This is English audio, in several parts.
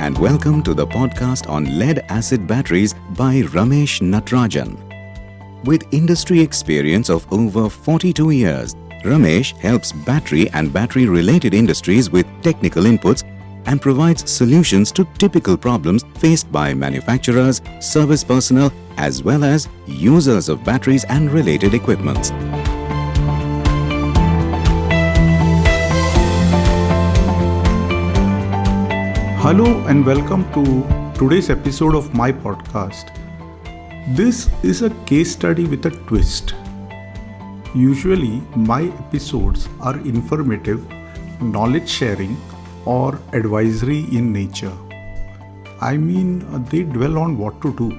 and welcome to the podcast on lead-acid batteries by Ramesh Natarajan. With industry experience of over 42 years, Ramesh helps battery and battery-related industries with technical inputs and provides solutions to typical problems faced by manufacturers, service personnel, as well as users of batteries and related equipments. Hello and welcome to today's episode of my podcast. This is a case study with a twist. Usually, my episodes are informative, knowledge sharing, or advisory in nature. They dwell on what to do.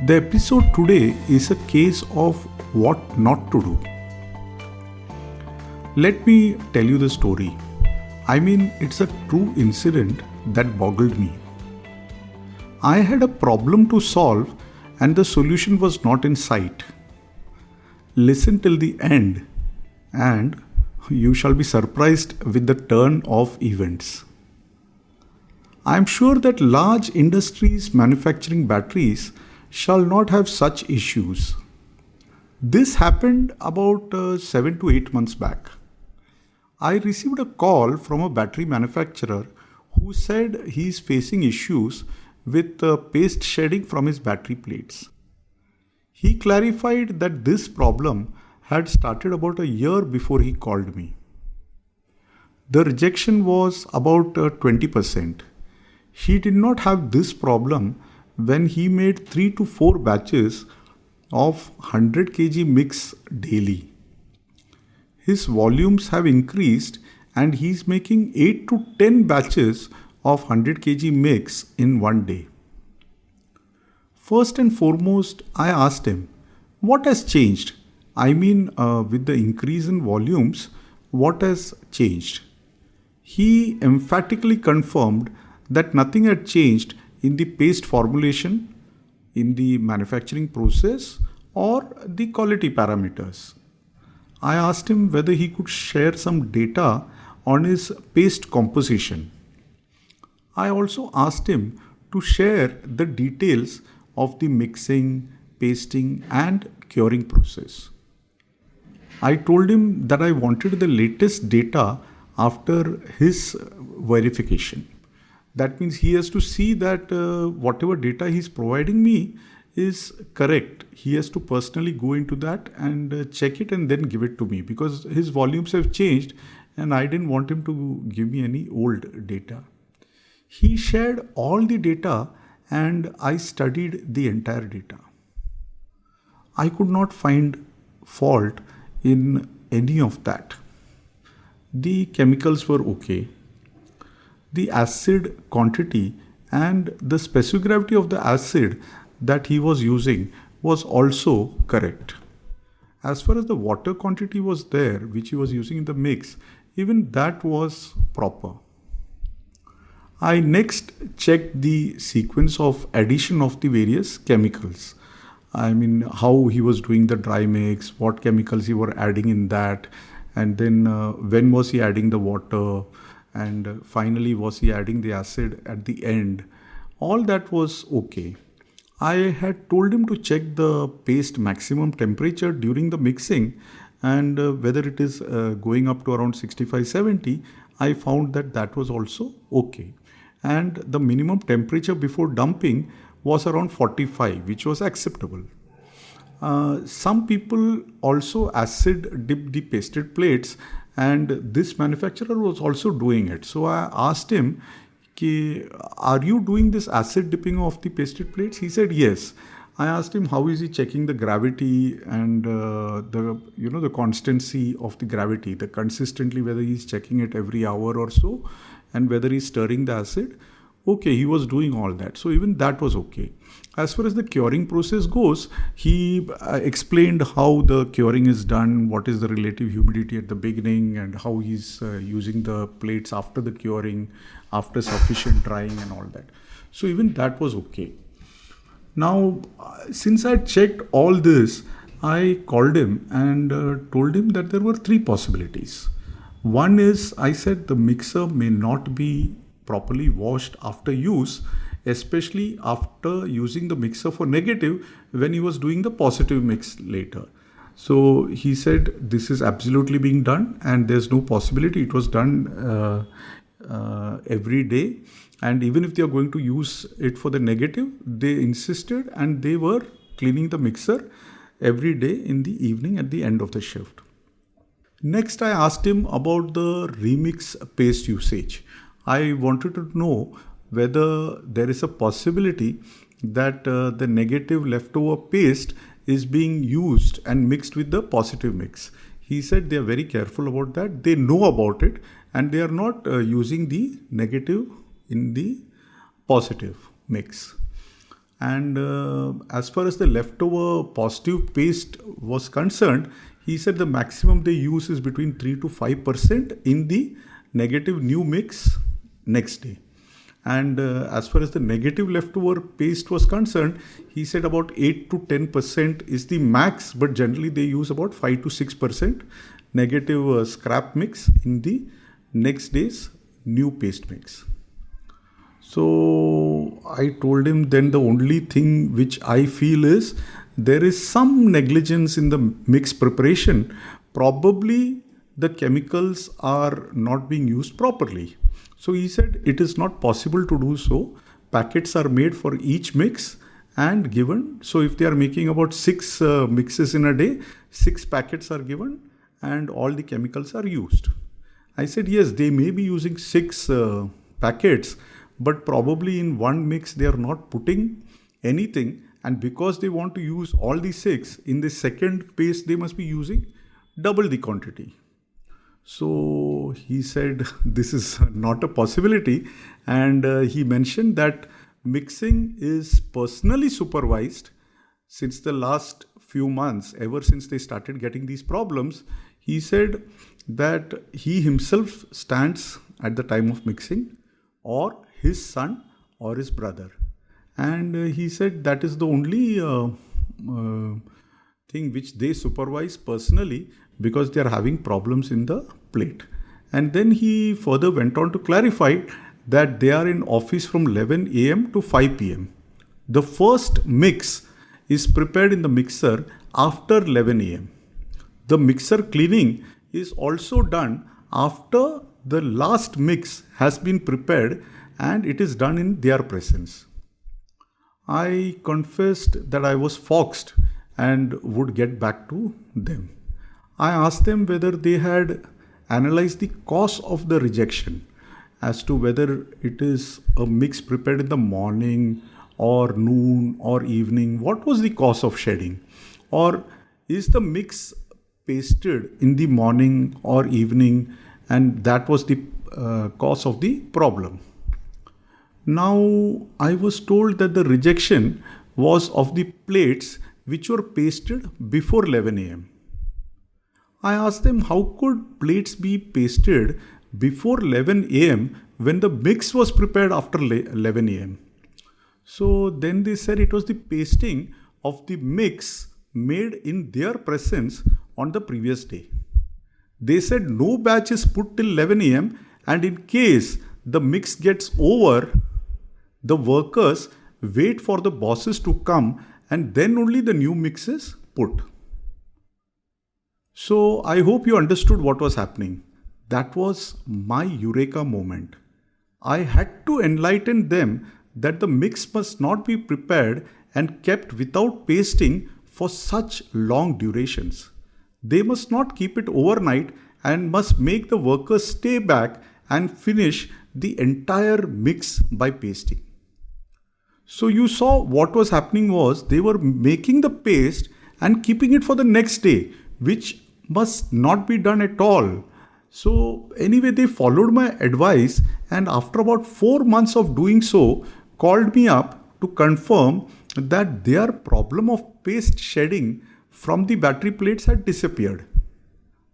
The episode today is a case of what not to do. Let me tell you the story. It's a true incident that boggled me. I had a problem to solve and the solution was not in sight. Listen till the end and you shall be surprised with the turn of events. I am sure that large industries manufacturing batteries shall not have such issues. This happened about 7 to 8 months back. I received a call from a battery manufacturer who said he is facing issues with paste shedding from his battery plates. He clarified that this problem had started about a year before he called me. The rejection was about 20%. He did not have this problem when he made 3 to 4 batches of 100 kg mix daily. His volumes have increased and he's making 8 to 10 batches of 100 kg mix in one day. First and foremost, I asked him, what has changed? With the increase in volumes, what has changed? He emphatically confirmed that nothing had changed in the paste formulation, in the manufacturing process, or the quality parameters. I asked him whether he could share some data on his paste composition. I also asked him to share the details of the mixing, pasting and curing process. I told him that I wanted the latest data after his verification. That means he has to see that whatever data he's providing me is correct. He has to personally go into that and check it and then give it to me because his volumes have changed and I didn't want him to give me any old data. He shared all the data and I studied the entire data. I could not find fault in any of that. The chemicals were okay. The acid quantity and the specific of the acid that he was using was also correct. As far as the water quantity was there, which he was using in the mix, even that was proper. I next checked the sequence of addition of the various chemicals. How he was doing the dry mix, what chemicals he were adding in that, and then when was he adding the water, and finally was he adding the acid at the end. All that was okay. I had told him to check the paste maximum temperature during the mixing and whether it is going up to around 65-70. I found that was also okay. And the minimum temperature before dumping was around 45, which was acceptable. Some people also acid dip the pasted plates and this manufacturer was also doing it. So I asked him, are you doing this acid dipping of the pasted plates? He said yes. I asked him how is he checking the gravity and the constancy of the gravity, the consistently whether he's checking it every hour or so and whether he's stirring the acid. Okay, he was doing all that. So even that was okay. As far as the curing process goes, he explained how the curing is done, what is the relative humidity at the beginning and how he's using the plates after the curing, after sufficient drying and all that. So even that was okay. Now, since I checked all this, I called him and told him that there were 3 possibilities. One is, I said the mixer may not be properly washed after use, especially after using the mixer for negative when he was doing the positive mix later. So he said this is absolutely being done and there's no possibility. It was done every day, and even if they are going to use it for the negative, they insisted and they were cleaning the mixer every day in the evening at the end of the shift. Next, I asked him about the remix paste usage. I wanted to know whether there is a possibility that the negative leftover paste is being used and mixed with the positive mix. He said they are very careful about that. They know about it and they are not using the negative in the positive mix. And as far as the leftover positive paste was concerned, he said the maximum they use is between 3 to 5% in the negative new mix next day. And as far as the negative leftover paste was concerned, he said about 8 to 10% is the max, but generally they use about 5 to 6% negative scrap mix in the next day's new paste mix. So I told him then the only thing which I feel is there is some negligence in the mix preparation. Probably the chemicals are not being used properly. So he said it is not possible to do so. Packets are made for each mix and given. So if they are making about 6 mixes in a day, 6 packets are given and all the chemicals are used. I said yes, they may be using 6 packets, but probably in one mix they are not putting anything, and because they want to use all the 6, in the second paste they must be using double the quantity. So he said this is not a possibility, and he mentioned that mixing is personally supervised since the last few months, ever since they started getting these problems. He said that he himself stands at the time of mixing, or his son or his brother, and he said that is the only thing which they supervise personally because they are having problems in the plate. And then he further went on to clarify that they are in office from 11 a.m. to 5 p.m. The first mix is prepared in the mixer after 11 a.m. The mixer cleaning is also done after the last mix has been prepared, and it is done in their presence. I confessed that I was foxed and would get back to them. I asked them whether they had analyzed the cause of the rejection, as to whether it is a mix prepared in the morning or noon or evening. What was the cause of shedding? Or is the mix pasted in the morning or evening and that was the cause of the problem? Now, I was told that the rejection was of the plates which were pasted before 11 a.m. I asked them how could plates be pasted before 11 a.m. when the mix was prepared after 11 a.m. So then they said it was the pasting of the mix made in their presence on the previous day. They said no batch is put till 11 a.m. and in case the mix gets over, the workers wait for the bosses to come and then only the new mix is put. So I hope you understood what was happening. That was my eureka moment. I had to enlighten them that the mix must not be prepared and kept without pasting for such long durations. They must not keep it overnight and must make the workers stay back and finish the entire mix by pasting. So you saw what was happening was they were making the paste and keeping it for the next day, which must not be done at all. So anyway, they followed my advice and after about 4 months of doing so, called me up to confirm that their problem of paste shedding from the battery plates had disappeared.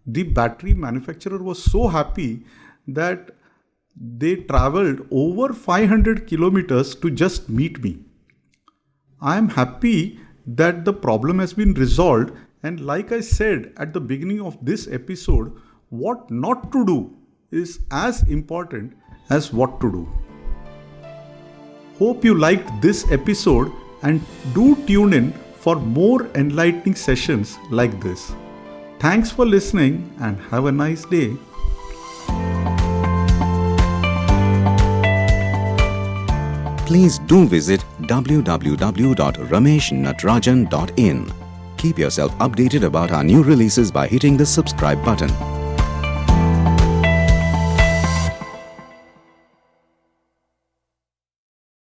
The battery manufacturer was so happy that they traveled over 500 kilometers to just meet me. I am happy that the problem has been resolved, and like I said at the beginning of this episode, what not to do is as important as what to do. Hope you liked this episode and do tune in for more enlightening sessions like this. Thanks for listening and have a nice day. Please do visit www.rameshnatrajan.in. Keep yourself updated about our new releases by hitting the subscribe button.